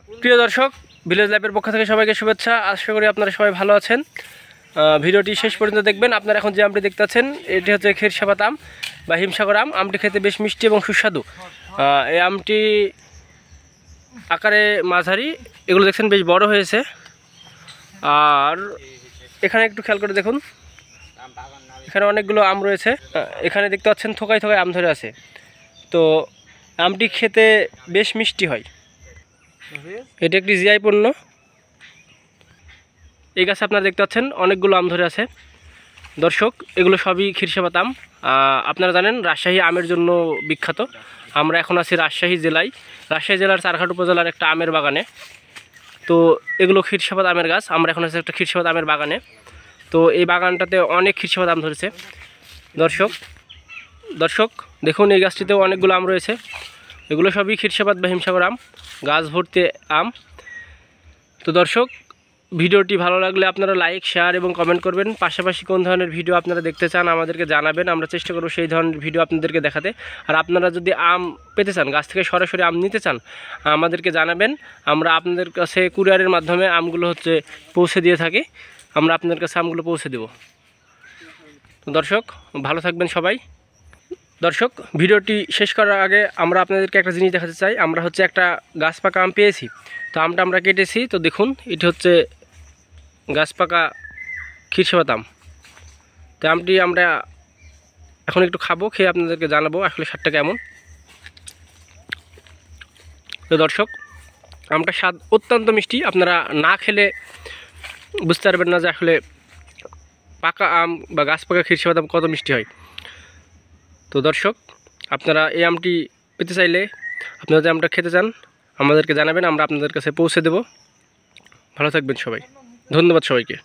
প্রিয় দর্শক, ভিলেজ লাইফের পক্ষ থেকে সবাইকে শুভেচ্ছা। আশা করি আপনারা সবাই ভালো আছেন। ভিডিওটি শেষ পর্যন্ত দেখবেন। আপনারা এখন যে আমটি দেখতে পাচ্ছেন এটি হচ্ছে খেরসাপাত আম বা হিমসাগর আম। আমটি খেতে বেশ মিষ্টি এবং সুস্বাদু। এই আমটি আকারে মাঝারি, এগুলো দেখছেন বেশ বড় হয়েছে। আর এখানে একটু খেয়াল করে দেখুন, এখানে অনেকগুলো আম রয়েছে। এখানে দেখতে পাচ্ছেন থোকায় থোকায় আম ধরে আছে। তো আমটি খেতে বেশ মিষ্টি হয়। এটি একটি জিআই পণ্য। এই গাছে আপনারা দেখতে পাচ্ছেন অনেকগুলো আম ধরে আছে। দর্শক, এগুলো সবই খেরসাপাত আম। আপনারা জানেন রাজশাহী আমের জন্য বিখ্যাত। আমরা এখন আছি রাজশাহী জেলায়, রাজশাহী জেলার চারঘাট উপজেলার একটা আমের বাগানে। তো এগুলো খেরসাপাত আমের গাছ। আমরা এখন আছি একটা খেরসাপাত আমের বাগানে। তো এই বাগানটাতে অনেক খেরসাপাত আম ধরেছে। দর্শক দেখুন, এই গাছটিতেও অনেকগুলো আম রয়েছে। এগুলো সবই খেরসাপাত বা হিমসাগর আম, গাছ ভর্তি আম। তো দর্শক, ভিডিওটি ভালো লাগলে আপনারা লাইক, শেয়ার এবং কমেন্ট করবেন। পাশাপাশি কোন ধরনের ভিডিও আপনারা দেখতে চান আমাদেরকে জানাবেন। আমরা চেষ্টা করব সেই ধরনের ভিডিও আপনাদেরকে দেখাতে। আর আপনারা যদি আম পেতে চান, গাছ থেকে সরাসরি আম নিতে চান, আমাদেরকে জানাবেন। আমরা আপনাদের কাছে কুরিয়ারের মাধ্যমে আমগুলো পৌঁছে দিয়ে থাকি। আমরা আপনাদের কাছে আমগুলো পৌঁছে দেব। তো দর্শক, ভালো থাকবেন সবাই। দর্শক, ভিডিওটি শেষ করার আগে আমরা আপনাদেরকে একটা জিনিস দেখাতে চাই। আমরা একটা গাছ পাকা আম পেয়েছি। তো আমটা আমরা কেটেছি। তো দেখুন, এটি হচ্ছে গাছ পাকা খেরসাপাত আম। তো আমটি আমরা এখন একটু খাবো, খেয়ে আপনাদেরকে জানাবো আসলে স্বাদটা কেমন। তো দর্শক, আমটা স্বাদ অত্যন্ত মিষ্টি। আপনারা না খেলে বুঝতে পারবেন না যে আসলে পাকা আম বা গাছ পাকা খেরসাপাত আম কত মিষ্টি হয়। তো দর্শক, আপনারা এই আমটি পেতে চাইলে, আপনারা যদি আমটা খেতে চান আমাদেরকে জানাবেন। আমরা আপনাদের কাছে পৌঁছে দেব। ভালো থাকবেন সবাই। ধন্যবাদ সবাইকে।